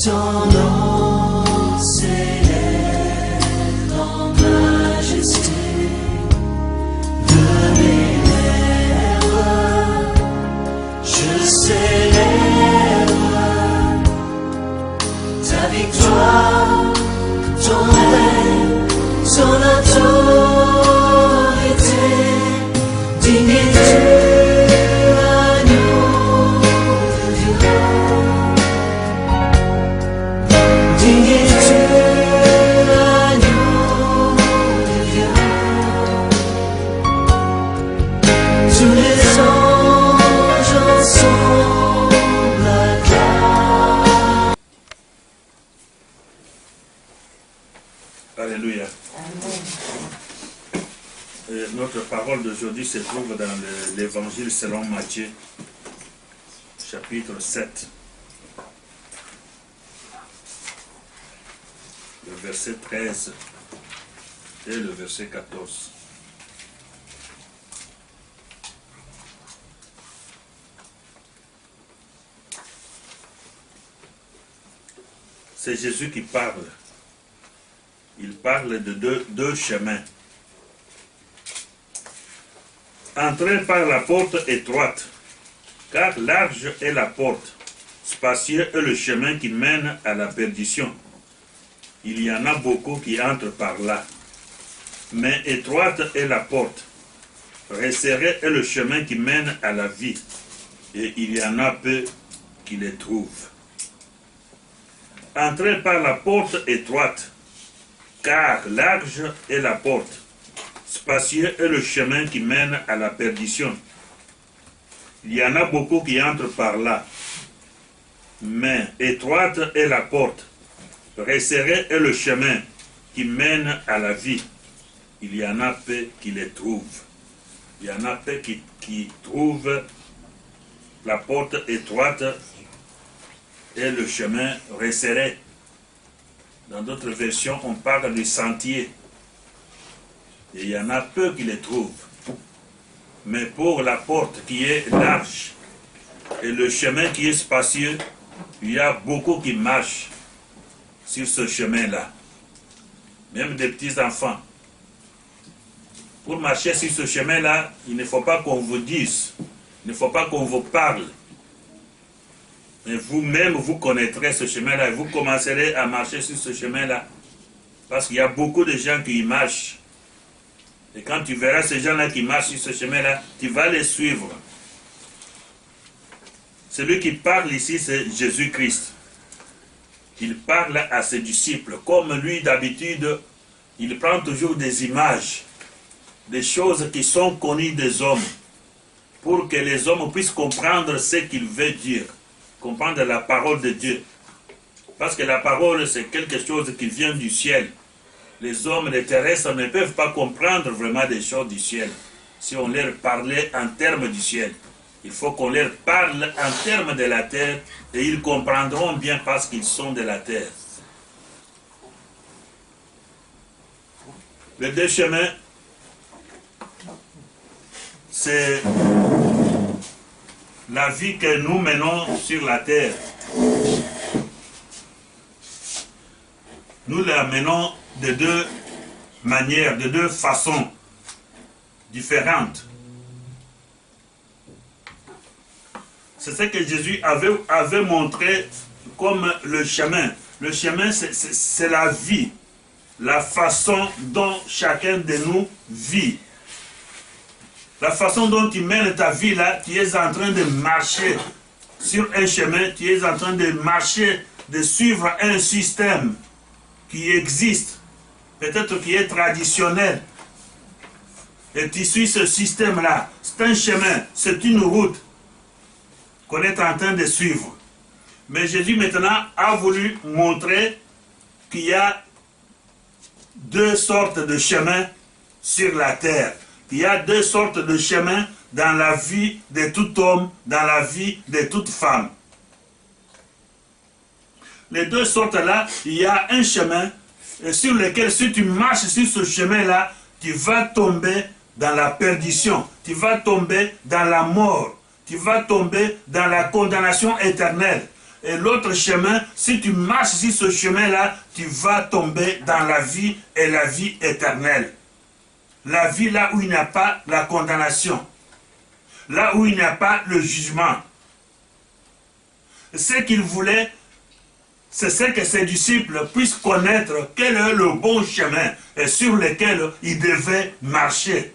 Ton nom s'élève en majesté de mes lèvres. Je célèbre ta victoire, ton règne, ton autorité, digne es-tu. Alléluia. Notre parole d'aujourd'hui se trouve dans l'évangile selon Matthieu, chapitre 7, le verset 13 et le verset 14. C'est Jésus qui parle. Il parle de deux chemins. Entrez par la porte étroite, car large est la porte, spacieux est le chemin qui mène à la perdition. Il y en a beaucoup qui entrent par là. Mais étroite est la porte, resserré est le chemin qui mène à la vie, et il y en a peu qui les trouvent. Entrez par la porte étroite, car large est la porte, spacieux est le chemin qui mène à la perdition. Il y en a beaucoup qui entrent par là. Mais étroite est la porte, resserré est le chemin qui mène à la vie. Il y en a peu qui les trouvent. Il y en a peu qui trouvent la porte étroite et le chemin resserré. Dans d'autres versions, on parle du sentier. Et il y en a peu qui les trouvent. Mais pour la porte qui est large et le chemin qui est spacieux, il y a beaucoup qui marchent sur ce chemin-là. Même des petits-enfants. Pour marcher sur ce chemin-là, il ne faut pas qu'on vous dise, il ne faut pas qu'on vous parle. Mais vous-même, vous connaîtrez ce chemin-là et vous commencerez à marcher sur ce chemin-là. Parce qu'il y a beaucoup de gens qui y marchent. Et quand tu verras ces gens-là qui marchent sur ce chemin-là, tu vas les suivre. Celui qui parle ici, c'est Jésus-Christ. Il parle à ses disciples. Comme lui, d'habitude, il prend toujours des images, des choses qui sont connues des hommes, pour que les hommes puissent comprendre ce qu'il veut dire. Comprendre la parole de Dieu. Parce que la parole, c'est quelque chose qui vient du ciel. Les hommes, les terrestres, ne peuvent pas comprendre vraiment des choses du ciel. Si on leur parlait en termes du ciel. Il faut qu'on leur parle en termes de la terre et ils comprendront bien parce qu'ils sont de la terre. Les deux chemins, c'est la vie que nous menons sur la terre. Nous la menons de deux manières, de deux façons différentes. C'est ce que Jésus avait montré comme le chemin. Le chemin, c'est la vie, la façon dont chacun de nous vit. La façon dont tu mènes ta vie là, tu es en train de marcher sur un chemin, tu es en train de marcher, de suivre un système qui existe, peut-être qui est traditionnel. Et tu suis ce système-là. C'est un chemin, c'est une route qu'on est en train de suivre. Mais Jésus maintenant a voulu montrer qu'il y a deux sortes de chemins sur la terre. Il y a deux sortes de chemins dans la vie de tout homme, dans la vie de toute femme. Les deux sortes-là, il y a un chemin sur lequel si tu marches sur ce chemin-là, tu vas tomber dans la perdition, tu vas tomber dans la mort, tu vas tomber dans la condamnation éternelle. Et l'autre chemin, si tu marches sur ce chemin-là, tu vas tomber dans la vie et la vie éternelle. La vie là où il n'y a pas la condamnation, là où il n'y a pas le jugement. Ce qu'il voulait, c'est que ses disciples puissent connaître quel est le bon chemin et sur lequel ils devaient marcher.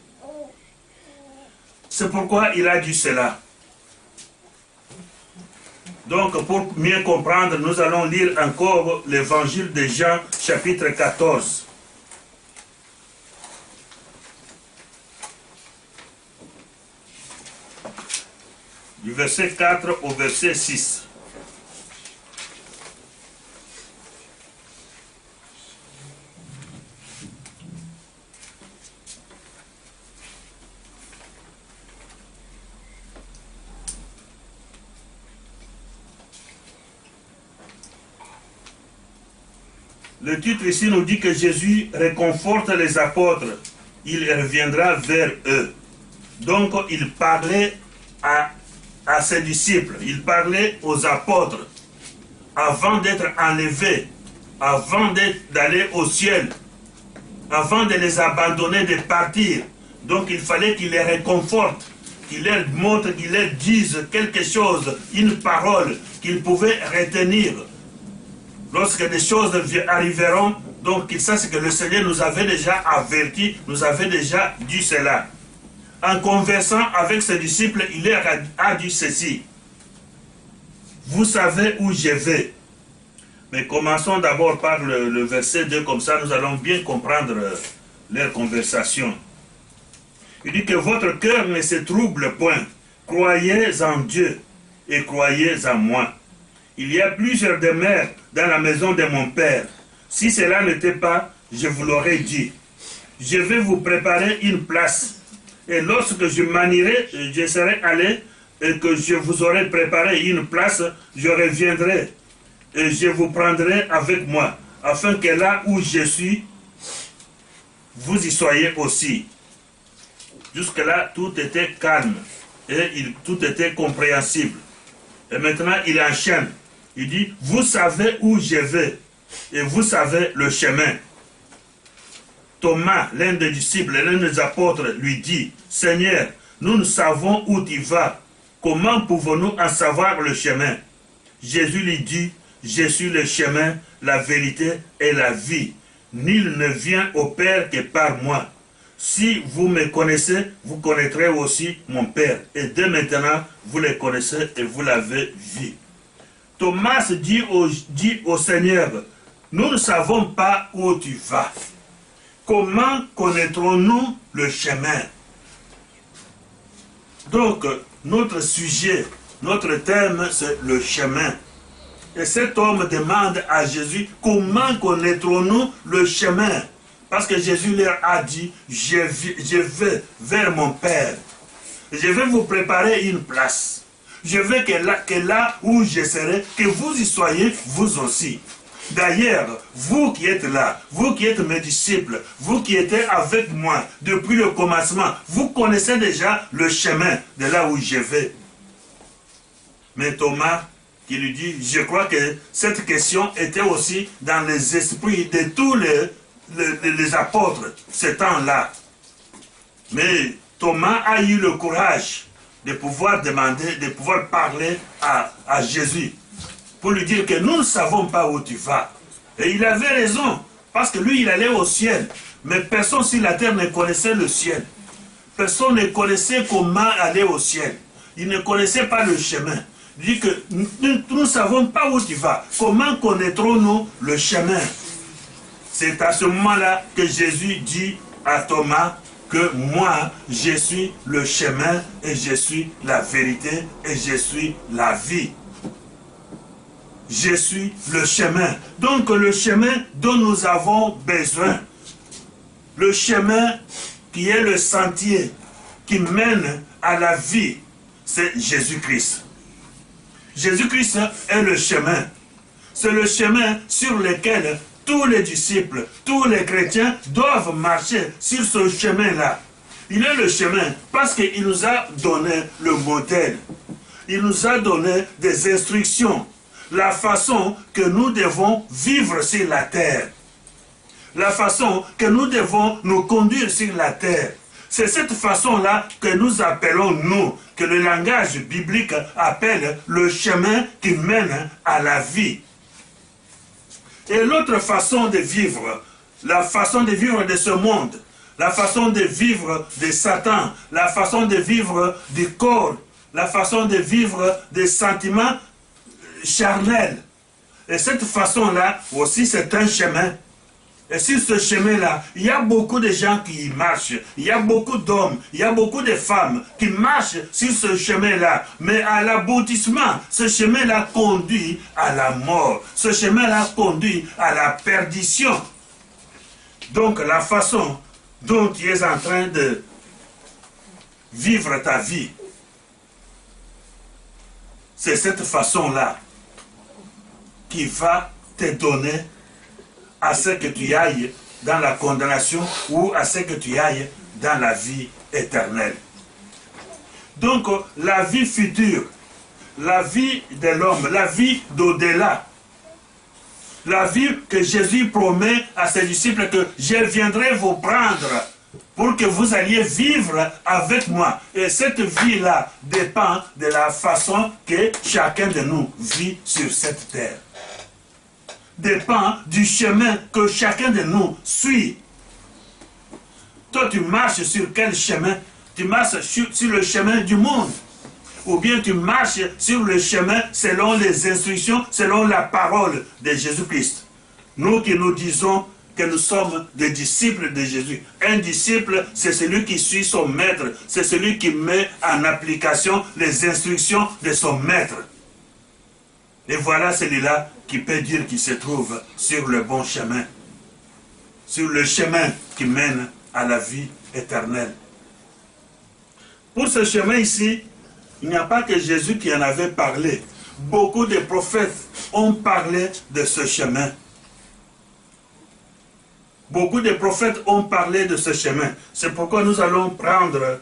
C'est pourquoi il a dit cela. Donc, pour mieux comprendre, nous allons lire encore l'évangile de Jean, chapitre 14. Du verset 4 au verset 6. Le titre ici nous dit que Jésus réconforte les apôtres. Il reviendra vers eux. Donc, il parlait à ses disciples, il parlait aux apôtres avant d'être enlevés, avant d'aller au ciel, avant de les abandonner, de partir. Donc, il fallait qu'il les réconforte, qu'il leur montre, qu'il leur dise quelque chose, une parole qu'ils pouvaient retenir. Lorsque des choses arriveront, donc ils sachent que le Seigneur nous avait déjà averti, nous avait déjà dit cela. En conversant avec ses disciples, il leur a dit ceci. Vous savez où je vais. Mais commençons d'abord par le verset 2, comme ça nous allons bien comprendre leur conversation. Il dit que votre cœur ne se trouble point. Croyez en Dieu et croyez en moi. Il y a plusieurs demeures dans la maison de mon Père. Si cela n'était pas, je vous l'aurais dit. Je vais vous préparer une place. Et lorsque je m'en irai, je serai allé et que je vous aurai préparé une place, je reviendrai et je vous prendrai avec moi, afin que là où je suis, vous y soyez aussi. Jusque-là, tout était calme et tout était compréhensible. Et maintenant, il enchaîne. Il dit, vous savez où je vais et vous savez le chemin. Thomas, l'un des disciples, l'un des apôtres, lui dit, Seigneur, nous ne savons où tu vas. Comment pouvons-nous en savoir le chemin? Jésus lui dit, je suis le chemin, la vérité et la vie. Nul ne vient au Père que par moi. Si vous me connaissez, vous connaîtrez aussi mon Père. Et dès maintenant, vous le connaissez et vous l'avez vu. Thomas dit au Seigneur, nous ne savons pas où tu vas. Comment connaîtrons-nous le chemin? Donc, notre sujet, notre thème, c'est le chemin. Et cet homme demande à Jésus, comment connaîtrons-nous le chemin? Parce que Jésus leur a dit, je vais vers mon Père. Je vais vous préparer une place. Je veux que là où je serai, que vous y soyez, vous aussi. D'ailleurs, vous qui êtes là, vous qui êtes mes disciples, vous qui êtes avec moi depuis le commencement, vous connaissez déjà le chemin de là où je vais. Mais Thomas, qui lui dit, je crois que cette question était aussi dans les esprits de tous les apôtres, ce temps-là. Mais Thomas a eu le courage de pouvoir demander, de pouvoir parler à Jésus, pour lui dire que nous ne savons pas où tu vas. Et il avait raison, parce que lui, il allait au ciel. Mais personne sur la terre ne connaissait le ciel. Personne ne connaissait comment aller au ciel. Il ne connaissait pas le chemin. Il dit que nous ne savons pas où tu vas. Comment connaîtrons-nous le chemin? C'est à ce moment-là que Jésus dit à Thomas que moi, je suis le chemin et je suis la vérité et je suis la vie. Je suis le chemin. Donc le chemin dont nous avons besoin, le chemin qui est le sentier qui mène à la vie, c'est Jésus-Christ. Jésus-Christ est le chemin. C'est le chemin sur lequel tous les disciples, tous les chrétiens doivent marcher sur ce chemin-là. Il est le chemin parce qu'il nous a donné le modèle. Il nous a donné des instructions. La façon que nous devons vivre sur la terre. La façon que nous devons nous conduire sur la terre. C'est cette façon-là que nous appelons, nous, que le langage biblique appelle le chemin qui mène à la vie. Et l'autre façon de vivre, la façon de vivre de ce monde, la façon de vivre de Satan, la façon de vivre du corps, la façon de vivre des sentiments charnels. Et cette façon-là aussi, c'est un chemin. Et sur ce chemin-là, il y a beaucoup de gens qui y marchent. Il y a beaucoup d'hommes, il y a beaucoup de femmes qui marchent sur ce chemin-là. Mais à l'aboutissement, ce chemin-là conduit à la mort. Ce chemin-là conduit à la perdition. Donc la façon dont tu es en train de vivre ta vie, c'est cette façon-là qui va te donner à ce que tu ailles dans la condamnation ou à ce que tu ailles dans la vie éternelle. Donc, la vie future, la vie de l'homme, la vie d'au-delà, la vie que Jésus promet à ses disciples que je viendrai vous prendre pour que vous alliez vivre avec moi. Et cette vie-là dépend de la façon que chacun de nous vit sur cette terre. Dépend du chemin que chacun de nous suit. Toi, tu marches sur quel chemin? Tu marches sur le chemin du monde. Ou bien tu marches sur le chemin selon les instructions, selon la parole de Jésus-Christ. Nous qui nous disons que nous sommes des disciples de Jésus. Un disciple, c'est celui qui suit son maître. C'est celui qui met en application les instructions de son maître. Et voilà celui-là qui peut dire qu'il se trouve sur le bon chemin. Sur le chemin qui mène à la vie éternelle. Pour ce chemin ici, il n'y a pas que Jésus qui en avait parlé. Beaucoup de prophètes ont parlé de ce chemin. Beaucoup de prophètes ont parlé de ce chemin. C'est pourquoi nous allons prendre,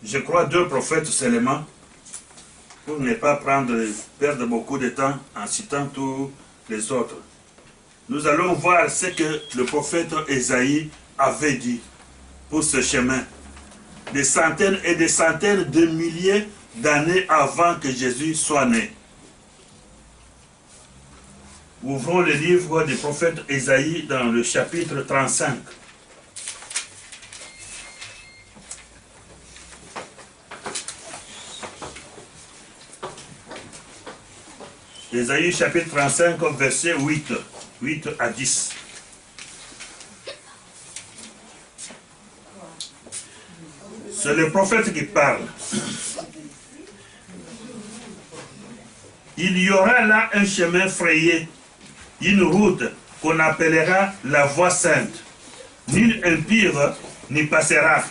je crois, 2 prophètes seulement, pour ne pas perdre beaucoup de temps en citant tous les autres. Nous allons voir ce que le prophète Ésaïe avait dit pour ce chemin. Des centaines et des centaines de milliers d'années avant que Jésus soit né. Ouvrons le livre du prophète Ésaïe dans le chapitre 35. Ésaïe chapitre 35, verset 8 à 10. C'est le prophète qui parle. Il y aura là un chemin frayé, une route qu'on appellera la voie sainte. Nul impire n'y passera.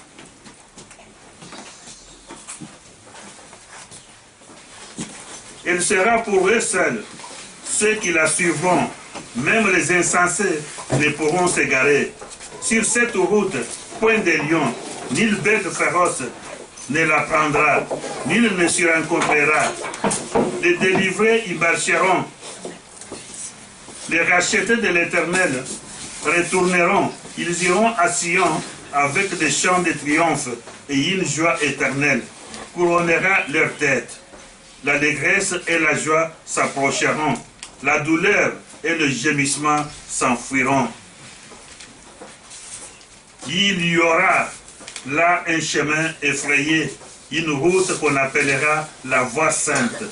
Elle sera pour eux seuls. Ceux qui la suivront, même les insensés, ne pourront s'égarer. Sur cette route, point de lion, nulle bête féroce ne la prendra, nul ne s'y rencontrera. Les délivrés y marcheront. Les rachetés de l'Éternel retourneront. Ils iront à Sion avec des chants de triomphe et une joie éternelle couronnera leur tête. L'allégresse et la joie s'approcheront. La douleur et le gémissement s'enfuiront. Il y aura là un chemin effrayé, une route qu'on appellera la voie sainte.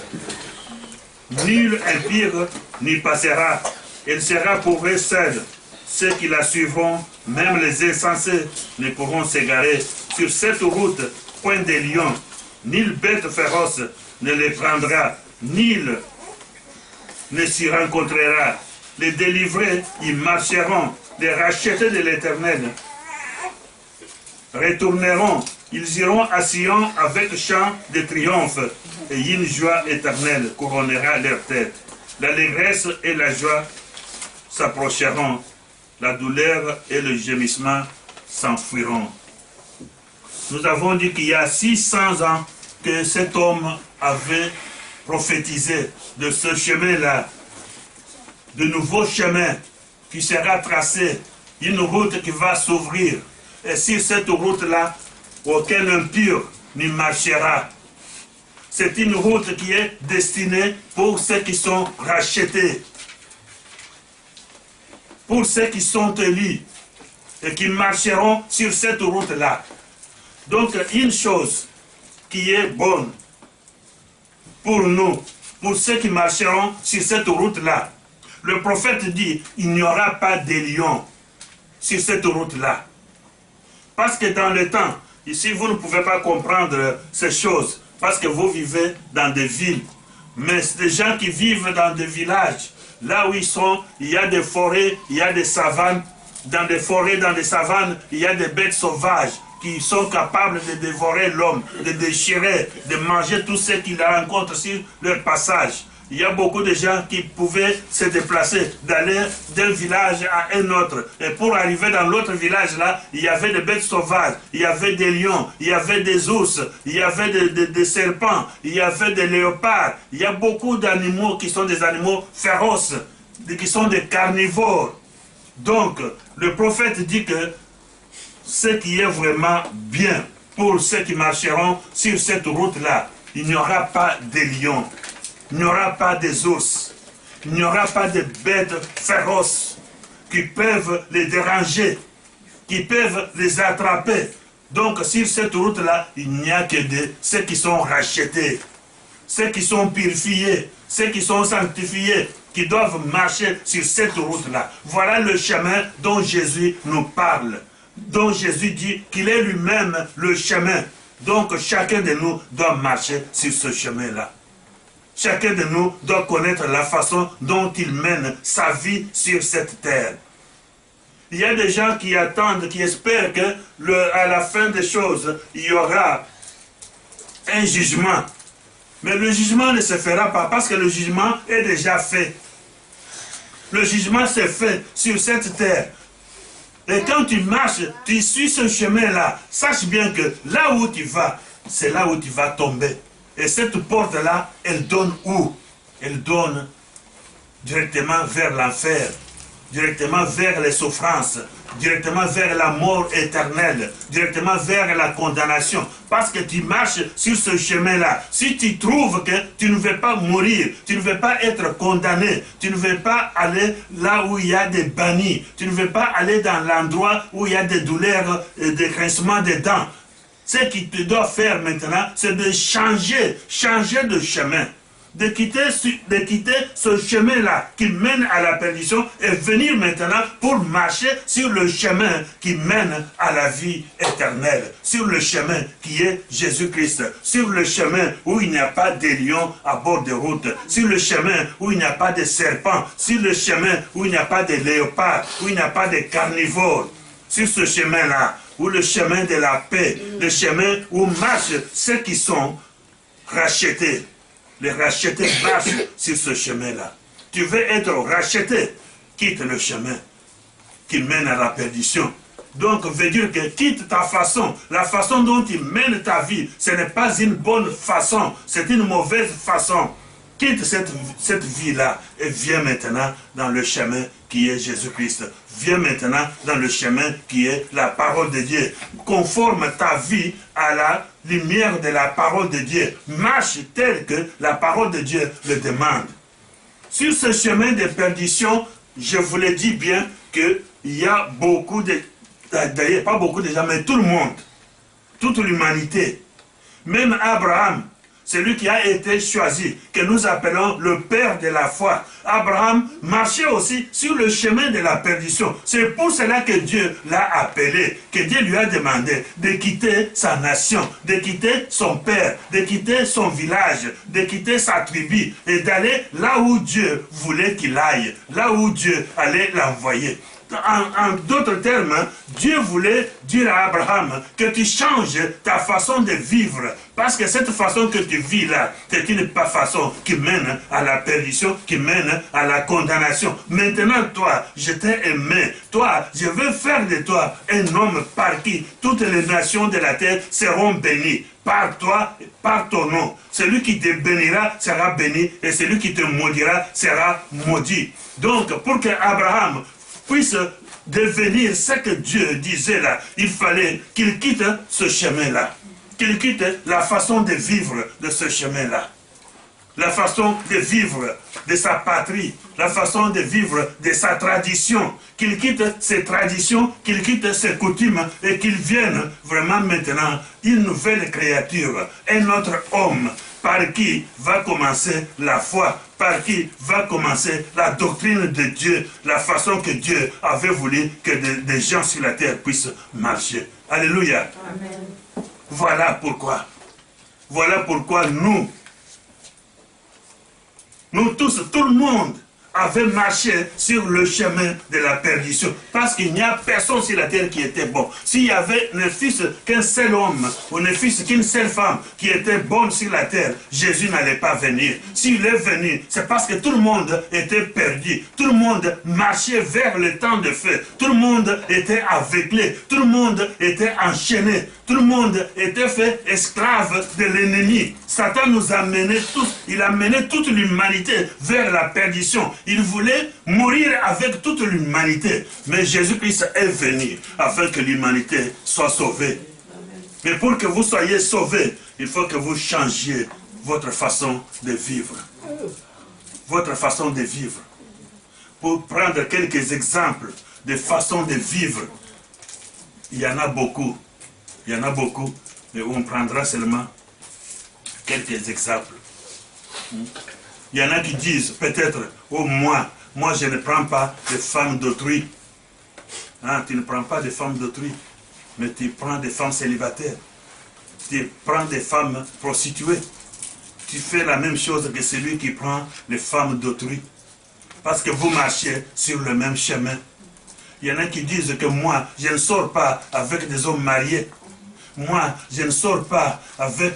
Nul impire n'y passera. Elle sera pour eux seuls. Ceux qui la suivront, même les insensés, ne pourront s'égarer. Sur cette route, point de lion, nulle bête féroce ne les prendra, nul ne s'y rencontrera. Les délivrés y marcheront, les rachetés de l'Éternel retourneront. Ils iront à Sion avec chant de triomphe et une joie éternelle couronnera leur tête. L'allégresse et la joie s'approcheront. La douleur et le gémissement s'enfuiront. nous avons dit qu'il y a 600 ans que cet homme avait prophétisé de ce chemin-là, de nouveaux chemins qui sera tracé, une route qui va s'ouvrir. Et sur cette route-là, aucun impur n'y marchera. C'est une route qui est destinée pour ceux qui sont rachetés, pour ceux qui sont élus et qui marcheront sur cette route-là. Donc, une chose qui est bonne pour nous, pour ceux qui marcheront sur cette route-là, le prophète dit, il n'y aura pas de lions sur cette route-là. Parce que dans le temps, ici vous ne pouvez pas comprendre ces choses, parce que vous vivez dans des villes. Mais des gens qui vivent dans des villages, là où ils sont, il y a des forêts, il y a des savanes. Dans des forêts, dans des savanes, il y a des bêtes sauvages qui sont capables de dévorer l'homme, de déchirer, de manger tout ce qu'ils rencontrent sur leur passage. Il y a beaucoup de gens qui pouvaient se déplacer, d'aller d'un village à un autre. Et pour arriver dans l'autre village là, il y avait des bêtes sauvages, il y avait des lions, il y avait des ours, il y avait des serpents, il y avait des léopards. Il y a beaucoup d'animaux qui sont des animaux féroces, qui sont des carnivores. Donc, le prophète dit que ce qui est vraiment bien pour ceux qui marcheront sur cette route-là, il n'y aura pas de lions, il n'y aura pas des ours, il n'y aura pas de bêtes féroces qui peuvent les déranger, qui peuvent les attraper. Donc, sur cette route-là, il n'y a que ceux qui sont rachetés, ceux qui sont purifiés, ceux qui sont sanctifiés, qui doivent marcher sur cette route-là. Voilà le chemin dont Jésus nous parle, dont Jésus dit qu'il est lui-même le chemin. Donc chacun de nous doit marcher sur ce chemin-là. Chacun de nous doit connaître la façon dont il mène sa vie sur cette terre. Il y a des gens qui attendent, qui espèrent que à la fin des choses, il y aura un jugement. Mais le jugement ne se fera pas parce que le jugement est déjà fait. Le jugement s'est fait sur cette terre. Et quand tu marches, tu suis ce chemin-là. Sache bien que là où tu vas, c'est là où tu vas tomber. Et cette porte-là, elle donne où? Elle donne directement vers l'enfer, directement vers les souffrances, directement vers la mort éternelle, directement vers la condamnation. Parce que tu marches sur ce chemin-là. Si tu trouves que tu ne veux pas mourir, tu ne veux pas être condamné, tu ne veux pas aller là où il y a des bannis, tu ne veux pas aller dans l'endroit où il y a des douleurs et des grincements des dents. Ce que tu dois faire maintenant, c'est de changer de chemin. De quitter ce chemin-là qui mène à la perdition et venir maintenant pour marcher sur le chemin qui mène à la vie éternelle, sur le chemin qui est Jésus-Christ, sur le chemin où il n'y a pas de lions à bord de route, sur le chemin où il n'y a pas de serpents, sur le chemin où il n'y a pas de léopards, où il n'y a pas de carnivores, sur ce chemin-là, où le chemin de la paix, le chemin où marchent ceux qui sont rachetés. Les rachetés marchent sur ce chemin-là. Tu veux être racheté, quitte le chemin qui mène à la perdition. Donc, veut dire que quitte ta façon, la façon dont tu mènes ta vie, ce n'est pas une bonne façon, c'est une mauvaise façon. Quitte cette vie-là et viens maintenant dans le chemin qui est Jésus-Christ. Viens maintenant dans le chemin qui est la parole de Dieu. Conforme ta vie à la lumière de la parole de Dieu. Marche tel que la parole de Dieu le demande. Sur ce chemin de perdition, je vous le dis bien qu'il y a beaucoup de... D'ailleurs, pas beaucoup de gens, mais tout le monde. Toute l'humanité. Même Abraham, celui qui a été choisi, que nous appelons le père de la foi. Abraham marchait aussi sur le chemin de la perdition. C'est pour cela que Dieu l'a appelé, que Dieu lui a demandé de quitter sa nation, de quitter son père, de quitter son village, de quitter sa tribu et d'aller là où Dieu voulait qu'il aille, là où Dieu allait l'envoyer. En d'autres termes, Dieu voulait dire à Abraham que tu changes ta façon de vivre. Parce que cette façon que tu vis là, c'est une façon qui mène à la perdition, qui mène à la condamnation. Maintenant, toi, je t'ai aimé. Toi, je veux faire de toi un homme par qui toutes les nations de la terre seront bénies. Par toi, par ton nom. Celui qui te bénira sera béni et celui qui te maudira sera maudit. Donc, pour que Abraham puisse devenir ce que Dieu disait là, il fallait qu'il quitte ce chemin-là. Qu'il quitte la façon de vivre de ce chemin-là. La façon de vivre de sa patrie, la façon de vivre de sa tradition, qu'il quitte ses traditions, qu'il quitte ses coutumes et qu'il vienne vraiment maintenant une nouvelle créature, un autre homme par qui va commencer la foi, par qui va commencer la doctrine de Dieu, la façon que Dieu avait voulu que des gens sur la terre puissent marcher. Alléluia. Amen. Voilà pourquoi nous tous, tout le monde avait marché sur le chemin de la perdition. Parce qu'il n'y a personne sur la terre qui était bon. S'il y avait ne fût-ce qu'un seul homme, ou ne fût-ce qu'une seule femme qui était bonne sur la terre, Jésus n'allait pas venir. S'il est venu, c'est parce que tout le monde était perdu. Tout le monde marchait vers le temps de feu. Tout le monde était aveuglé. Tout le monde était enchaîné. Tout le monde était fait esclave de l'ennemi. Satan nous a menés tous, il a mené toute l'humanité vers la perdition. Il voulait mourir avec toute l'humanité. Mais Jésus-Christ est venu afin que l'humanité soit sauvée. Mais pour que vous soyez sauvés, il faut que vous changiez votre façon de vivre. Votre façon de vivre. Pour prendre quelques exemples de façons de vivre, il y en a beaucoup. Il y en a beaucoup, mais on prendra seulement quelques exemples. Il y en a qui disent peut-être, oh moi je ne prends pas de femmes d'autrui. Hein, tu ne prends pas de femmes d'autrui, mais tu prends des femmes célibataires. Tu prends des femmes prostituées. Tu fais la même chose que celui qui prend les femmes d'autrui. Parce que vous marchez sur le même chemin. Il y en a qui disent que moi, je ne sors pas avec des hommes mariés. Moi, je ne sors pas avec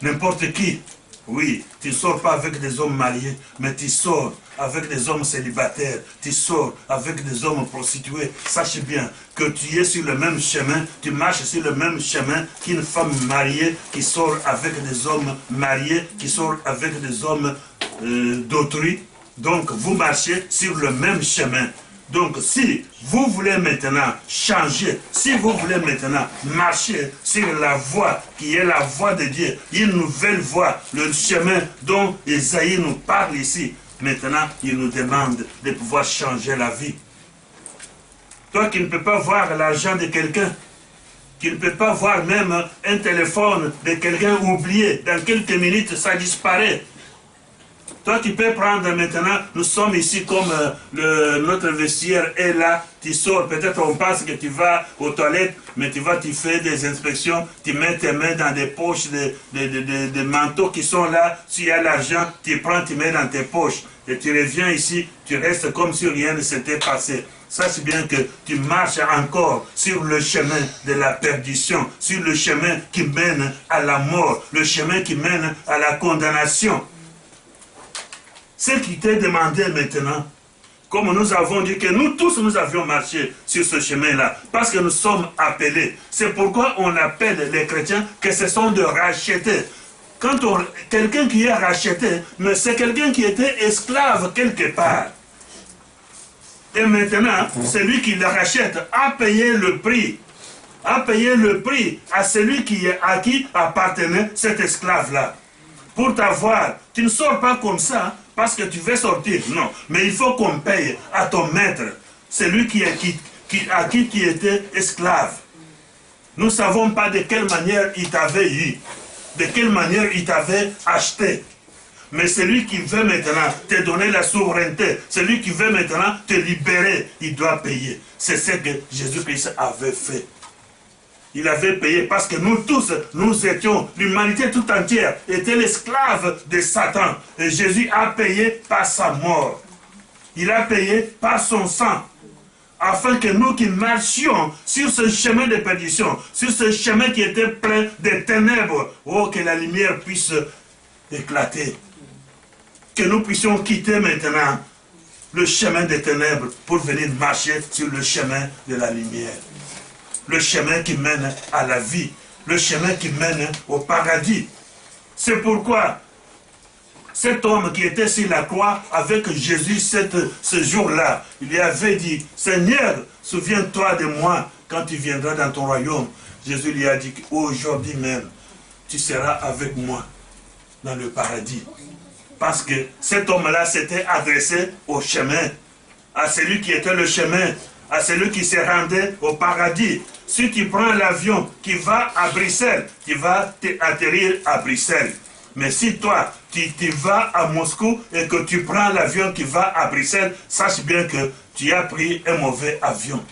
n'importe qui. Oui, tu ne sors pas avec des hommes mariés, mais tu sors avec des hommes célibataires. Tu sors avec des hommes prostitués. Sache bien que tu es sur le même chemin, tu marches sur le même chemin qu'une femme mariée qui sort avec des hommes mariés, qui sort avec des hommes d'autrui. Donc, vous marchez sur le même chemin. Donc, si vous voulez maintenant changer, si vous voulez maintenant marcher sur la voie qui est la voie de Dieu, une nouvelle voie, le chemin dont Isaïe nous parle ici, maintenant, il nous demande de pouvoir changer la vie. Toi qui ne peux pas voir l'argent de quelqu'un, qui ne peut pas voir même un téléphone de quelqu'un oublié, dans quelques minutes, ça disparaît. Toi, tu peux prendre maintenant, nous sommes ici comme notre vestiaire est là, tu sors, peut-être on pense que tu vas aux toilettes, mais tu fais des inspections, tu mets tes mains dans des poches de manteaux qui sont là, s'il y a l'argent, tu prends, tu mets dans tes poches, et tu reviens ici, tu restes comme si rien ne s'était passé. Sache bien que tu marches encore sur le chemin de la perdition, sur le chemin qui mène à la mort, le chemin qui mène à la condamnation. Ce qui t'est demandé maintenant, comme nous avons dit que nous tous nous avions marché sur ce chemin-là, parce que nous sommes appelés. C'est pourquoi on appelle les chrétiens que ce sont de rachetés. Quand quelqu'un qui est racheté, mais c'est quelqu'un qui était esclave quelque part. Et maintenant, celui qui le rachète a payé le prix. A payé le prix à celui à qui appartenait cet esclave-là. Pour t'avoir, tu ne sors pas comme ça, parce que tu veux sortir, non. Mais il faut qu'on paye à ton maître, celui à qui tu étais esclave. Nous ne savons pas de quelle manière il t'avait eu, de quelle manière il t'avait acheté. Mais celui qui veut maintenant te donner la souveraineté, celui qui veut maintenant te libérer, il doit payer. C'est ce que Jésus-Christ avait fait. Il avait payé parce que nous tous, nous étions, l'humanité tout entière était l'esclave de Satan. Et Jésus a payé par sa mort. Il a payé par son sang. afin que nous qui marchions sur ce chemin de perdition, sur ce chemin qui était plein de ténèbres, oh, que la lumière puisse éclater. Que nous puissions quitter maintenant le chemin des ténèbres pour venir marcher sur le chemin de la lumière. Le chemin qui mène à la vie, le chemin qui mène au paradis. C'est pourquoi cet homme qui était sur la croix avec Jésus ce jour-là, il lui avait dit, Seigneur, souviens-toi de moi quand tu viendras dans ton royaume. Jésus lui a dit, aujourd'hui même, tu seras avec moi dans le paradis. Parce que cet homme-là s'était adressé au chemin, à celui qui était le chemin, à celui qui se rendait au paradis. Si tu prends l'avion qui va à Bruxelles, tu vas atterrir à Bruxelles. Mais si toi, tu vas à Moscou et que tu prends l'avion qui va à Bruxelles, sache bien que tu as pris un mauvais avion.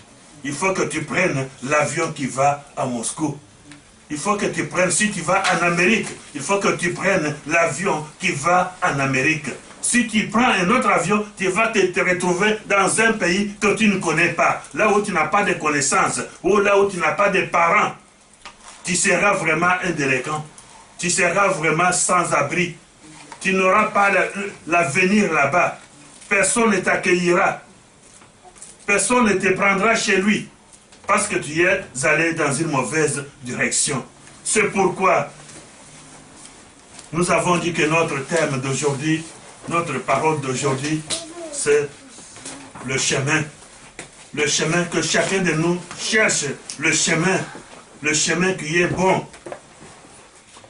Il faut que tu prennes l'avion qui va à Moscou. Il faut que tu prennes, si tu vas en Amérique, il faut que tu prennes l'avion qui va en Amérique. Si tu prends un autre avion, tu vas te retrouver dans un pays que tu ne connais pas, là où tu n'as pas de connaissances, ou là où tu n'as pas de parents. Tu seras vraiment un délinquant. Tu seras vraiment sans abri. Tu n'auras pas l'avenir là-bas. Personne ne t'accueillera. Personne ne te prendra chez lui. Parce que tu es allé dans une mauvaise direction. C'est pourquoi nous avons dit que notre thème d'aujourd'hui, notre parole d'aujourd'hui, c'est le chemin. Le chemin que chacun de nous cherche. Le chemin qui est bon.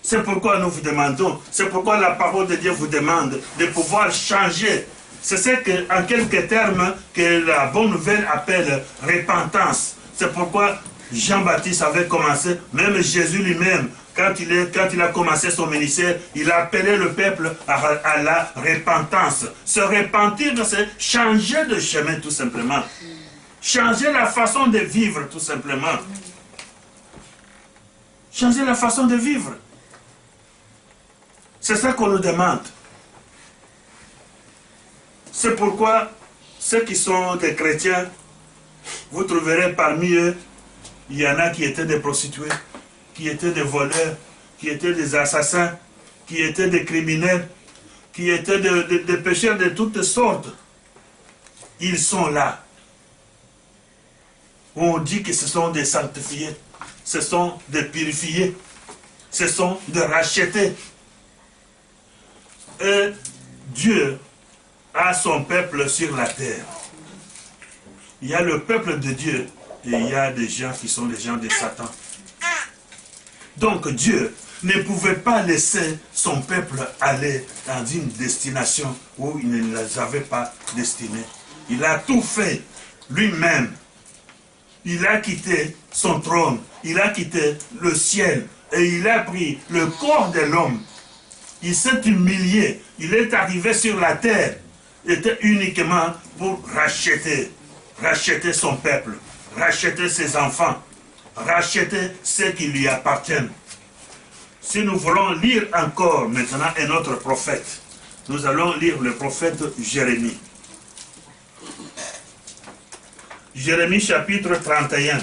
C'est pourquoi nous vous demandons, c'est pourquoi la parole de Dieu vous demande de pouvoir changer. C'est ce que, en quelques termes, que la bonne nouvelle appelle repentance. C'est pourquoi Jean-Baptiste avait commencé, même Jésus lui-même, quand il a commencé son ministère, il a appelé le peuple à la repentance. Se repentir, c'est changer de chemin tout simplement. Changer la façon de vivre tout simplement. Changer la façon de vivre. C'est ça qu'on nous demande. C'est pourquoi ceux qui sont des chrétiens, vous trouverez parmi eux, il y en a qui étaient des prostituées, qui étaient des voleurs, qui étaient des assassins, qui étaient des criminels, qui étaient des pécheurs de toutes sortes. Ils sont là. On dit que ce sont des sanctifiés, ce sont des purifiés, ce sont des rachetés. Et Dieu a son peuple sur la terre. Il y a le peuple de Dieu et il y a des gens qui sont des gens de Satan. Donc Dieu ne pouvait pas laisser son peuple aller dans une destination où il ne les avait pas destinés. Il a tout fait lui-même. Il a quitté son trône, il a quitté le ciel et il a pris le corps de l'homme. Il s'est humilié, il est arrivé sur la terre, était uniquement pour racheter son peuple, racheter ses enfants, racheter ceux qui lui appartiennent. Si nous voulons lire encore maintenant un autre prophète, nous allons lire le prophète Jérémie. Jérémie chapitre 31.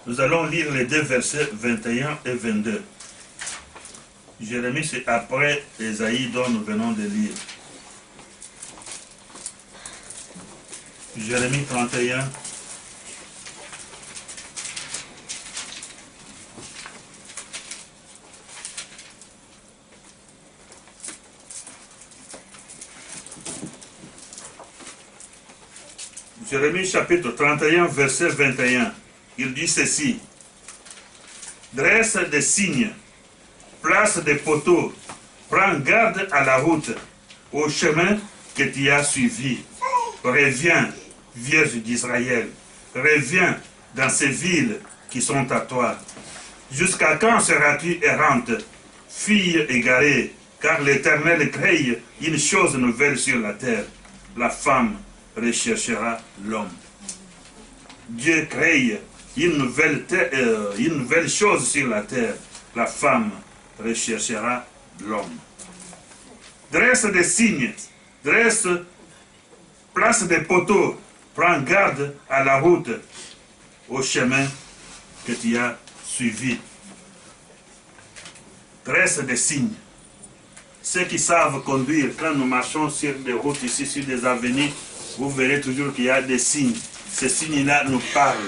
Nous allons lire les deux versets 21 et 22. Jérémie, c'est après Ésaïe dont nous venons de lire. Jérémie 31. Jérémie chapitre 31, verset 21. Il dit ceci. Dresse des signes, place des poteaux, prends garde à la route, au chemin que tu as suivi. Reviens, Vierge d'Israël, reviens dans ces villes qui sont à toi. Jusqu'à quand seras-tu errante, fille égarée, car l'Éternel crée une chose nouvelle sur la terre. La femme recherchera l'homme. Dieu crée une nouvelle chose sur la terre. La femme recherchera l'homme. Dresse des signes, place des poteaux, prends garde à la route, au chemin que tu as suivi. Dresse des signes. Ceux qui savent conduire, quand nous marchons sur des routes ici, sur des avenues, vous verrez toujours qu'il y a des signes. Ces signes-là nous parlent.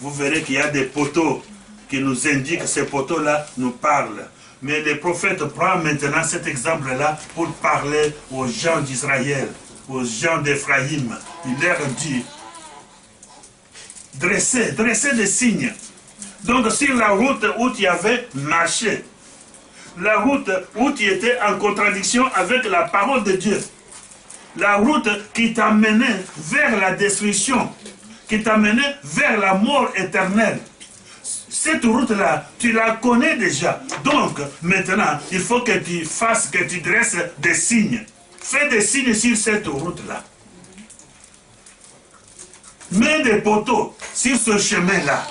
Vous verrez qu'il y a des poteaux qui nous indiquent, ces poteaux-là nous parlent. Mais les prophètes prennent maintenant cet exemple-là pour parler aux gens d'Israël, aux gens d'Éphraïm. Il leur dit, dressez des signes. Donc sur la route où tu avais marché, la route où tu étais en contradiction avec la parole de Dieu, la route qui t'amenait vers la destruction, qui t'amenait vers la mort éternelle. Cette route-là, tu la connais déjà. Donc, maintenant, il faut que tu fasses, que tu dresses des signes. Fais des signes sur cette route-là. Mets des poteaux sur ce chemin-là.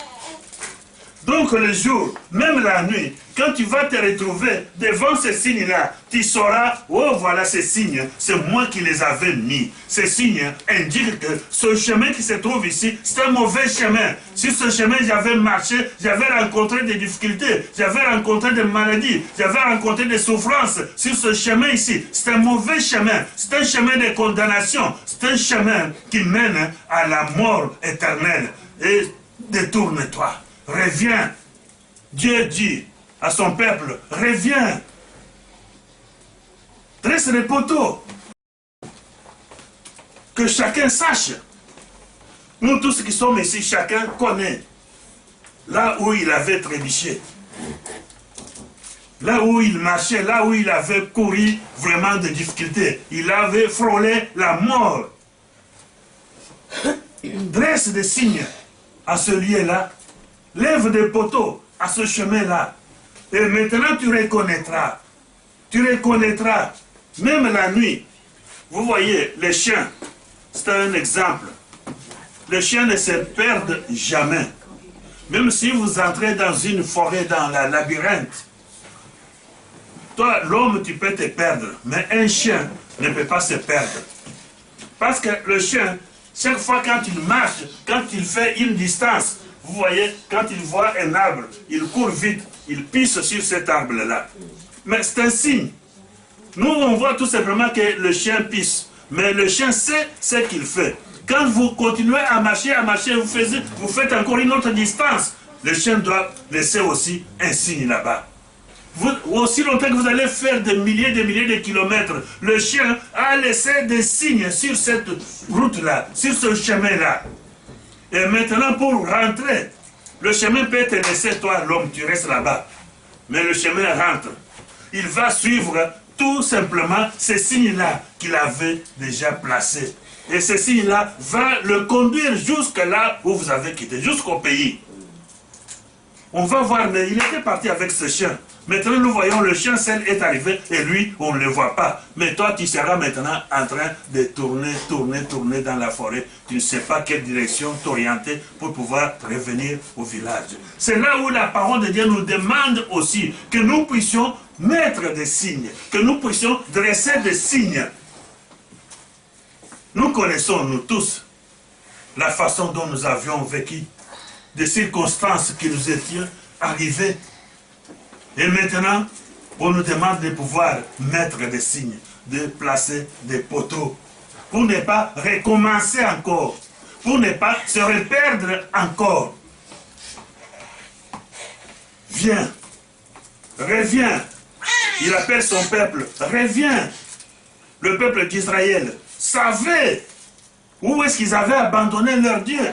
Donc le jour, même la nuit, quand tu vas te retrouver devant ces signes-là, tu sauras, oh voilà ces signes, c'est moi qui les avais mis. Ces signes indiquent que ce chemin qui se trouve ici, c'est un mauvais chemin. Sur ce chemin, j'avais marché, j'avais rencontré des difficultés, j'avais rencontré des maladies, j'avais rencontré des souffrances. Sur ce chemin ici, c'est un mauvais chemin, c'est un chemin de condamnation, c'est un chemin qui mène à la mort éternelle. Et détourne-toi. Reviens. Dieu dit à son peuple, reviens. Dresse les poteaux. Que chacun sache. Nous tous qui sommes ici, chacun connaît là où il avait trébuché. Là où il marchait, là où il avait couru vraiment de difficultés. Il avait frôlé la mort. Dresse des signes à ce lieu-là. Lève des poteaux à ce chemin-là. Et maintenant tu reconnaîtras. Tu reconnaîtras. Même la nuit. Vous voyez, les chiens, c'est un exemple. Les chiens ne se perdent jamais. Même si vous entrez dans une forêt, dans la labyrinthe, toi, l'homme, tu peux te perdre. Mais un chien ne peut pas se perdre. Parce que le chien, chaque fois quand il marche, quand il fait une distance, vous voyez, quand il voit un arbre, il court vite, il pisse sur cet arbre-là. Mais c'est un signe. Nous, on voit tout simplement que le chien pisse. Mais le chien sait ce qu'il fait. Quand vous continuez à marcher, vous faites encore une autre distance. Le chien doit laisser aussi un signe là-bas. Aussi longtemps que vous allez faire des milliers de kilomètres, le chien a laissé des signes sur cette route-là, sur ce chemin-là. Et maintenant, pour rentrer, le chemin peut te laisser, toi, l'homme, tu restes là-bas. Mais le chemin rentre. Il va suivre tout simplement ces signes-là qu'il avait déjà placés. Et ces signes-là vont le conduire jusque là où vous avez quitté, jusqu'au pays. On va voir, mais il était parti avec ce chien. Maintenant, nous voyons le chien seul est arrivé et lui, on ne le voit pas. Mais toi, tu seras maintenant en train de tourner dans la forêt. Tu ne sais pas quelle direction t'orienter pour pouvoir revenir au village. C'est là où la parole de Dieu nous demande aussi que nous puissions mettre des signes, que nous puissions dresser des signes. Nous connaissons, nous tous, la façon dont nous avions vécu, des circonstances qui nous étaient arrivées. Et maintenant, on nous demande de pouvoir mettre des signes, de placer des poteaux, pour ne pas recommencer encore, pour ne pas se reperdre encore. Viens, reviens. Il appelle son peuple, reviens. Le peuple d'Israël savait où est-ce qu'ils avaient abandonné leur Dieu.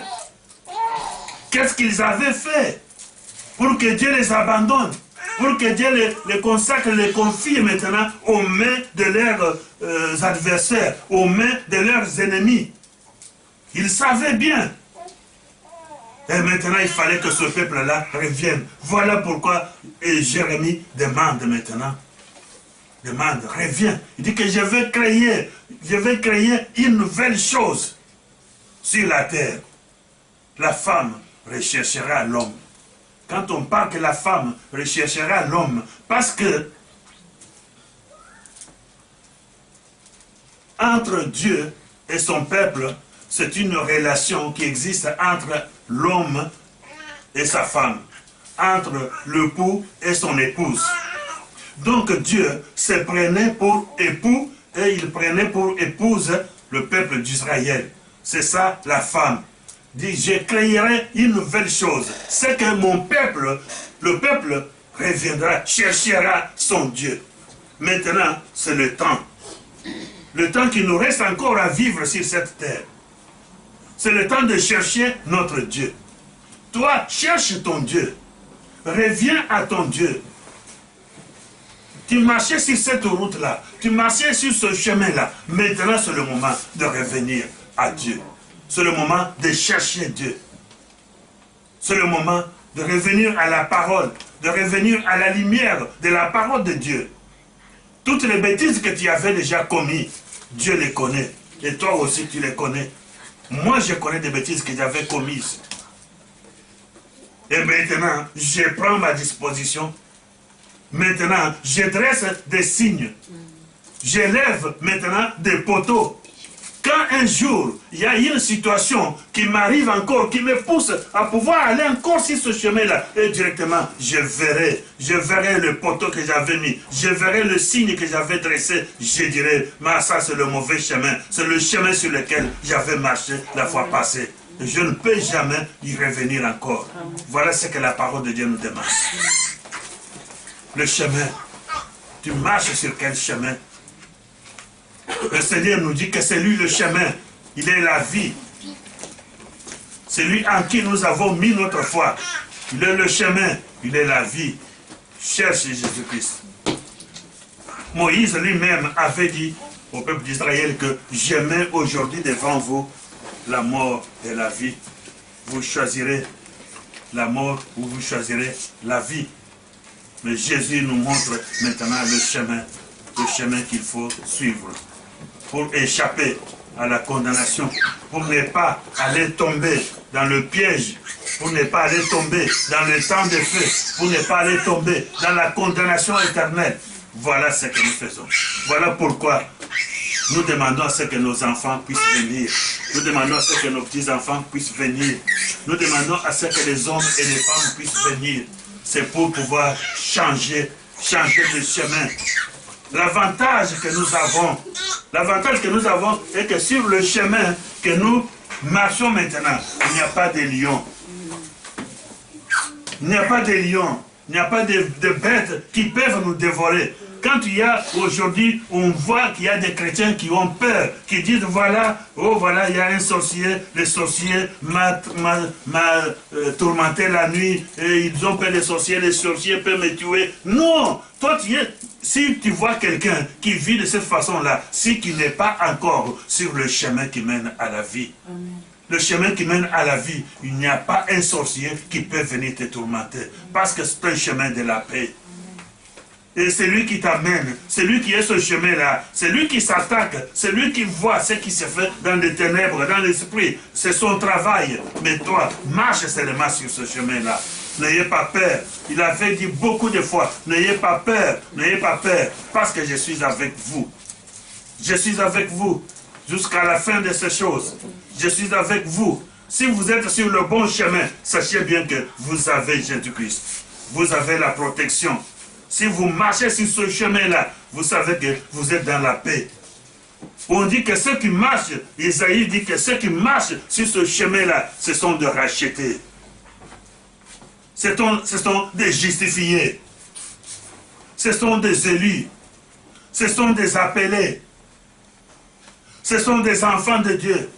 Qu'est-ce qu'ils avaient fait pour que Dieu les abandonne, pour que Dieu les consacre, les confie maintenant aux mains de leurs adversaires, aux mains de leurs ennemis. Ils savaient bien. Et maintenant, il fallait que ce peuple-là revienne. Voilà pourquoi Jérémie demande maintenant. Demande, reviens. Il dit que je vais créer une nouvelle chose sur la terre. La femme recherchera l'homme. Quand on parle que la femme recherchera l'homme, parce que entre Dieu et son peuple, c'est une relation qui existe entre l'homme et sa femme, entre l'époux et son épouse. Donc Dieu se prenait pour époux et il prenait pour épouse le peuple d'Israël. C'est ça la femme. Dit, je créerai une nouvelle chose. C'est que mon peuple, le peuple reviendra, cherchera son Dieu. Maintenant, c'est le temps. Le temps qui nous reste encore à vivre sur cette terre. C'est le temps de chercher notre Dieu. Toi, cherche ton Dieu. Reviens à ton Dieu. Tu marchais sur cette route-là. Tu marchais sur ce chemin-là. Maintenant, c'est le moment de revenir à Dieu. C'est le moment de chercher Dieu. C'est le moment de revenir à la parole, de revenir à la lumière de la parole de Dieu. Toutes les bêtises que tu avais déjà commises, Dieu les connaît. Et toi aussi, tu les connais. Moi, je connais des bêtises que j'avais commises. Et maintenant, je prends ma disposition. Maintenant, je dresse des signes. J'élève maintenant des poteaux. Quand un jour, il y a une situation qui m'arrive encore, qui me pousse à pouvoir aller encore sur ce chemin-là, et directement, je verrai le poteau que j'avais mis, je verrai le signe que j'avais dressé, je dirai, mais ça c'est le mauvais chemin, c'est le chemin sur lequel j'avais marché la fois passée. Je ne peux jamais y revenir encore. Voilà ce que la parole de Dieu nous demande. Le chemin, tu marches sur quel chemin? Le Seigneur nous dit que c'est lui le chemin, il est la vie. C'est lui en qui nous avons mis notre foi. Il est le chemin, il est la vie. Cherchez Jésus-Christ. Moïse lui-même avait dit au peuple d'Israël que je mets aujourd'hui devant vous la mort et la vie. Vous choisirez la mort ou vous choisirez la vie. Mais Jésus nous montre maintenant le chemin qu'il faut suivre pour échapper à la condamnation, pour ne pas aller tomber dans le piège, pour ne pas aller tomber dans le temps de feu, pour ne pas aller tomber dans la condamnation éternelle. Voilà ce que nous faisons. Voilà pourquoi nous demandons à ce que nos enfants puissent venir. Nous demandons à ce que nos petits-enfants puissent venir. Nous demandons à ce que les hommes et les femmes puissent venir. C'est pour pouvoir changer de chemin. L'avantage que nous avons est que sur le chemin que nous marchons maintenant, il n'y a pas de lions. Il n'y a pas de lions. Il n'y a pas de bêtes qui peuvent nous dévorer. Quand il y a aujourd'hui, on voit qu'il y a des chrétiens qui ont peur, qui disent voilà, oh voilà, il y a un sorcier, le sorcier m'a tourmenté la nuit, et ils ont peur des sorciers, les sorciers peuvent me tuer. Non, toi si tu vois quelqu'un qui vit de cette façon-là, c'est qu'il n'est pas encore sur le chemin qui mène à la vie. Amen. Le chemin qui mène à la vie, il n'y a pas un sorcier qui peut venir te tourmenter, parce que c'est un chemin de la paix. Et c'est lui qui t'amène, c'est lui qui est ce chemin-là, c'est lui qui s'attaque, c'est lui qui voit ce qui se fait dans les ténèbres, dans l'esprit. C'est son travail. Mais toi, marche seulement sur ce chemin-là. N'ayez pas peur. Il avait dit beaucoup de fois, n'ayez pas peur, parce que je suis avec vous. Je suis avec vous jusqu'à la fin de ces choses. Je suis avec vous. Si vous êtes sur le bon chemin, sachez bien que vous avez Jésus-Christ. Vous avez la protection. Si vous marchez sur ce chemin-là, vous savez que vous êtes dans la paix. On dit que ceux qui marchent, Isaïe dit que ceux qui marchent sur ce chemin-là, ce sont de rachetés. Ce sont des justifiés. Ce sont des élus. Ce sont des appelés. Ce sont des enfants de Dieu.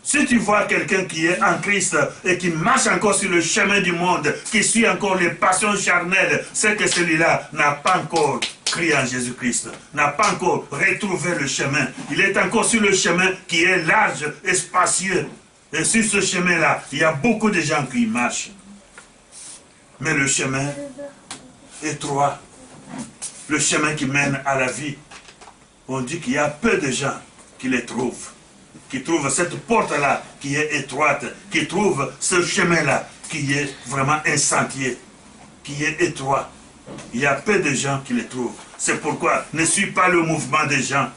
Si tu vois quelqu'un qui est en Christ et qui marche encore sur le chemin du monde, qui suit encore les passions charnelles, c'est que celui-là n'a pas encore crié en Jésus-Christ, n'a pas encore retrouvé le chemin. Il est encore sur le chemin qui est large et spacieux. Et sur ce chemin-là, il y a beaucoup de gens qui marchent. Mais le chemin étroit, le chemin qui mène à la vie, on dit qu'il y a peu de gens qui les trouvent. Qui trouve cette porte-là qui est étroite, qui trouve ce chemin-là qui est vraiment un sentier, qui est étroit. Il y a peu de gens qui le trouvent. C'est pourquoi ne suis pas le mouvement des gens.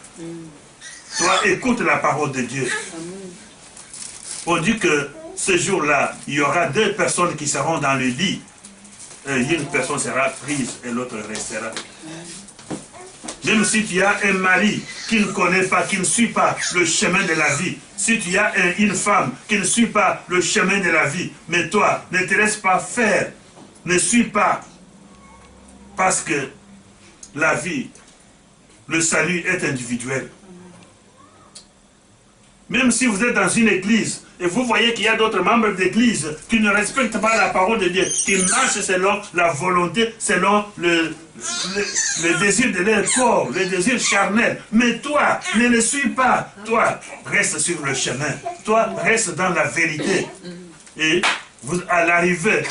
Toi, écoute la parole de Dieu. On dit que ce jour-là, il y aura 2 personnes qui seront dans le lit. Une personne sera prise et l'autre restera. Même si tu as un mari qui ne connaît pas, qui ne suit pas le chemin de la vie, si tu as une femme qui ne suit pas le chemin de la vie, mais toi, ne te laisse pas faire, ne suis pas, parce que la vie, le salut est individuel. Même si vous êtes dans une église et vous voyez qu'il y a d'autres membres d'église qui ne respectent pas la parole de Dieu, qui marchent selon la volonté, selon le désir de leur corps, le désir charnel. Mais toi, ne le suis pas. Toi, reste sur le chemin. Toi, reste dans la vérité. Et vous, à l'arrivée,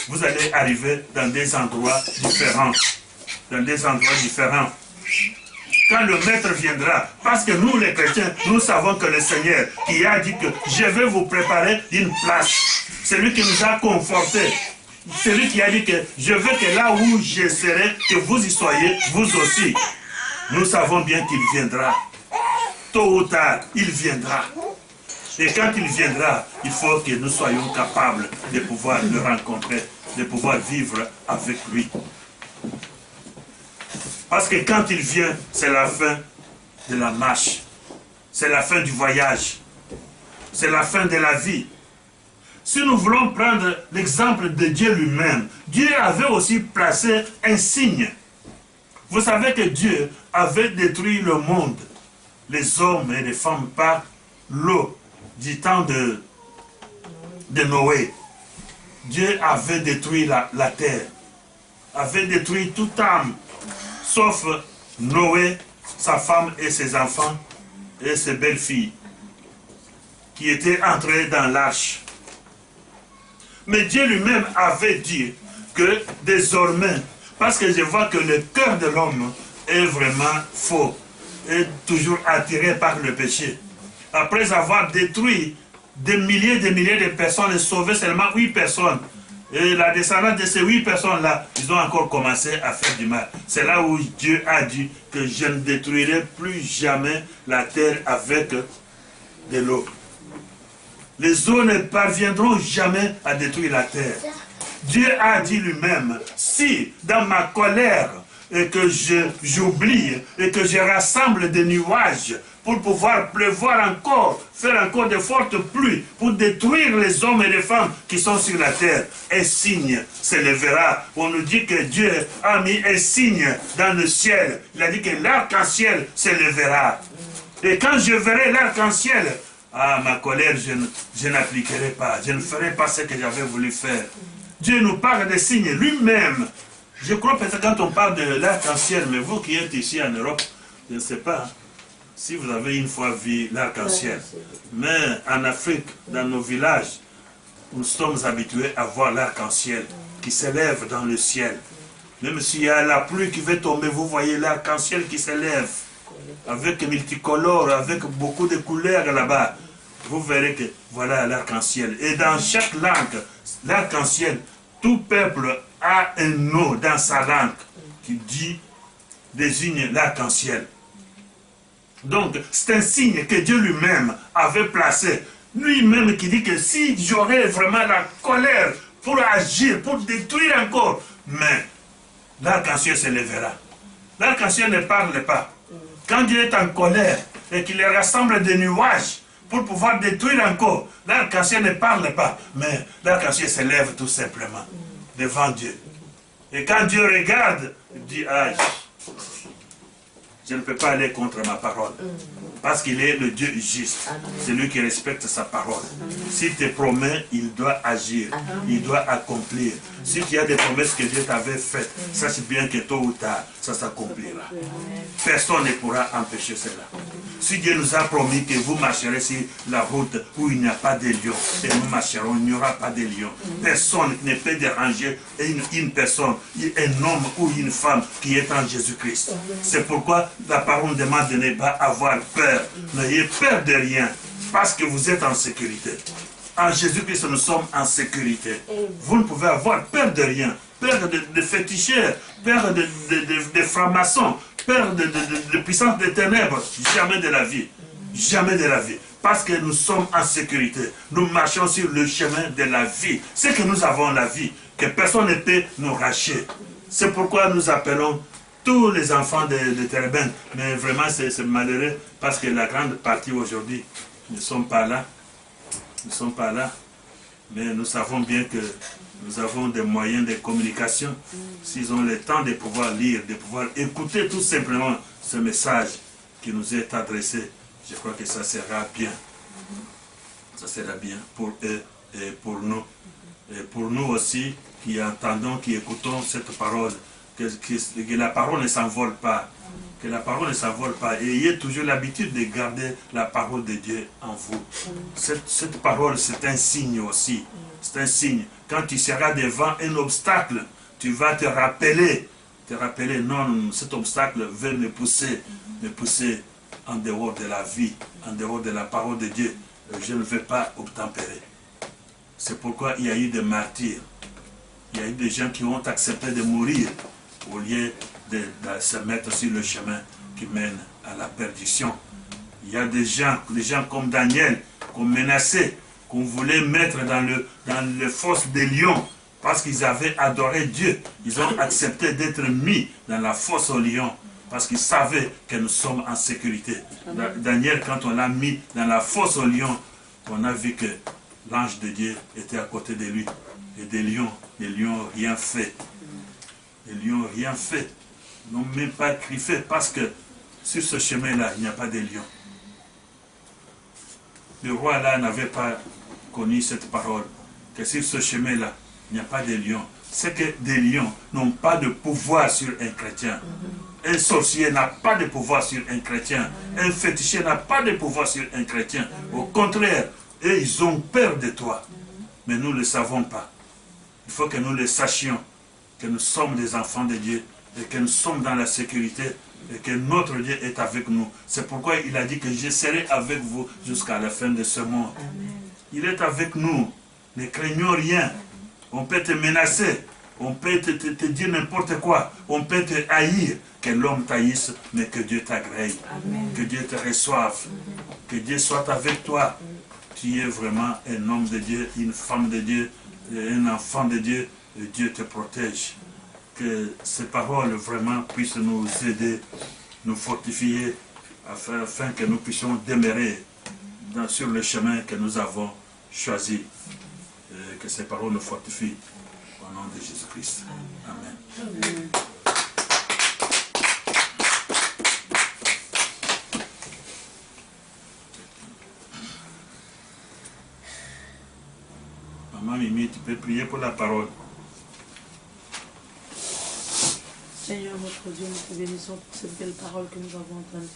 vous allez arriver dans des endroits différents. Dans des endroits différents. Quand le maître viendra, parce que nous les chrétiens, nous savons que le Seigneur qui a dit que je vais vous préparer une place, c'est lui qui nous a confortés, c'est lui qui a dit que je veux que là où je serai, que vous y soyez, vous aussi. Nous savons bien qu'il viendra. Tôt ou tard, il viendra. Et quand il viendra, il faut que nous soyons capables de pouvoir le rencontrer, de pouvoir vivre avec lui. Parce que quand il vient, c'est la fin de la marche. C'est la fin du voyage. C'est la fin de la vie. Si nous voulons prendre l'exemple de Dieu lui-même, Dieu avait aussi placé un signe. Vous savez que Dieu avait détruit le monde, les hommes et les femmes par l'eau du temps de Noé. Dieu avait détruit la terre, avait détruit toute âme, sauf Noé, sa femme et ses enfants et ses belles-filles qui étaient entrés dans l'arche. Mais Dieu lui-même avait dit que désormais, parce que je vois que le cœur de l'homme est vraiment faux, est toujours attiré par le péché. Après avoir détruit des milliers de personnes et sauvé seulement 8 personnes, et la descendance de ces 8 personnes-là, ils ont encore commencé à faire du mal. C'est là où Dieu a dit que je ne détruirai plus jamais la terre avec de l'eau. Les eaux ne parviendront jamais à détruire la terre. Dieu a dit lui-même, si dans ma colère, et que j'oublie, et que je rassemble des nuages, pour pouvoir pleuvoir encore, faire encore de fortes pluies, pour détruire les hommes et les femmes qui sont sur la terre. Un signe s'élèvera. On nous dit que Dieu a mis un signe dans le ciel. Il a dit que l'arc-en-ciel s'élèvera. Et quand je verrai l'arc-en-ciel, ma colère, je n'appliquerai pas. Je ne ferai pas ce que j'avais voulu faire. Dieu nous parle des signes lui-même. Je crois que quand on parle de l'arc-en-ciel, mais vous qui êtes ici en Europe, je ne sais pas si vous avez une fois vu l'arc-en-ciel. Mais en Afrique, dans nos villages, nous sommes habitués à voir l'arc-en-ciel qui s'élève dans le ciel. Même s'il y a la pluie qui va tomber, vous voyez l'arc-en-ciel qui s'élève avec multicolore, avec beaucoup de couleurs là-bas. Vous verrez que voilà l'arc-en-ciel. Et dans chaque langue, l'arc-en-ciel, tout peuple a un nom dans sa langue qui désigne l'arc-en-ciel. Donc, c'est un signe que Dieu lui-même avait placé. Lui-même qui dit que si j'aurais vraiment la colère pour agir, pour détruire encore, mais l'arc-en-ciel se lèvera. L'arc-en-ciel ne parle pas. Quand Dieu est en colère et qu'il rassemble des nuages pour pouvoir détruire encore, l'arc-en-ciel ne parle pas, mais l'arc-en-ciel se lève tout simplement devant Dieu. Et quand Dieu regarde, il dit, ah, je ne peux pas aller contre ma parole. Parce qu'il est le Dieu juste. C'est lui qui respecte sa parole. S'il te promet, il doit agir. Il doit accomplir. Si tu as des promesses que Dieu t'avait faites, sache bien que tôt ou tard, ça s'accomplira. Personne ne pourra empêcher cela. Si Dieu nous a promis que vous marcherez sur la route où il n'y a pas de lions, et nous marcherons, il n'y aura pas de lions. Personne ne peut déranger une personne, un homme ou une femme qui est en Jésus-Christ. C'est pourquoi la parole demande de ne pas avoir peur. N'ayez peur de rien, parce que vous êtes en sécurité. En Jésus-Christ, nous sommes en sécurité. Vous ne pouvez avoir peur de rien. Peur de féticheurs, peur de francs-maçons, peur de puissance des ténèbres, jamais de la vie. Jamais de la vie. Parce que nous sommes en sécurité. Nous marchons sur le chemin de la vie. C'est que nous avons la vie. Que personne ne peut nous racher. C'est pourquoi nous appelons tous les enfants de Térébinthe. Mais vraiment, c'est malheureux. Parce que la grande partie aujourd'hui ne sont pas là. Ne sont pas là. Mais nous savons bien que nous avons des moyens de communication. S'ils ont le temps de pouvoir lire, de pouvoir écouter tout simplement ce message qui nous est adressé, je crois que ça sera bien. Ça sera bien pour eux et pour nous. Et pour nous aussi, qui entendons, qui écoutons cette parole, que la parole ne s'envole pas. Que la parole ne s'envole pas. Et ayez toujours l'habitude de garder la parole de Dieu en vous. Cette parole, c'est un signe aussi. C'est un signe. Quand tu seras devant un obstacle, tu vas te rappeler, non, cet obstacle veut me pousser en dehors de la vie, en dehors de la parole de Dieu. Je ne vais pas obtempérer. C'est pourquoi il y a eu des martyrs. Il y a eu des gens qui ont accepté de mourir au lieu de se mettre sur le chemin qui mène à la perdition. Il y a des gens comme Daniel qu'on menaçait, qu'on voulait mettre dans le fosse des lions parce qu'ils avaient adoré Dieu. Ils ont accepté d'être mis dans la fosse aux lions parce qu'ils savaient que nous sommes en sécurité. Daniel, quand on l'a mis dans la fosse aux lions, on a vu que l'ange de Dieu était à côté de lui. Et les lions rien fait. Les lions rien fait. N'ont même pas griffé parce que sur ce chemin-là, il n'y a pas de lions. Le roi là n'avait pas connu cette parole. Que sur ce chemin-là, il n'y a pas de lions. C'est que des lions n'ont pas de pouvoir sur un chrétien. Un sorcier n'a pas de pouvoir sur un chrétien. Un féticheur n'a pas de pouvoir sur un chrétien. Au contraire, eux, ils ont peur de toi. Mais nous ne le savons pas. Il faut que nous le sachions. Que nous sommes des enfants de Dieu. Et que nous sommes dans la sécurité. Et que notre Dieu est avec nous. C'est pourquoi il a dit que je serai avec vous jusqu'à la fin de ce monde. Il est avec nous. Ne craignons rien. On peut te menacer. On peut te dire n'importe quoi. On peut te haïr. Que l'homme t'haïsse, mais que Dieu t'agrée. Que Dieu te reçoive. Que Dieu soit avec toi. Tu es vraiment un homme de Dieu, une femme de Dieu, un enfant de Dieu. Et Dieu te protège. Que ces paroles vraiment puissent nous aider, nous fortifier, afin que nous puissions demeurer sur le chemin que nous avons choisi. Et que ces paroles nous fortifient. Au nom de Jésus-Christ. Amen. Amen. Maman Mimi, tu peux prier pour la parole. Seigneur notre Dieu, nous te bénissons pour cette belle parole que nous avons entendue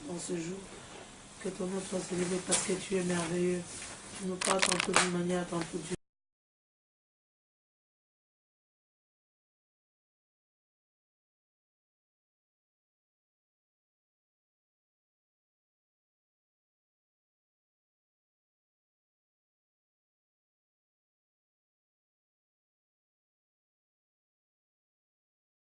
dans ce jour. Que ton nom soit élevé parce que tu es merveilleux. Tu nous parles tantôt d'une manière, tantôt d'une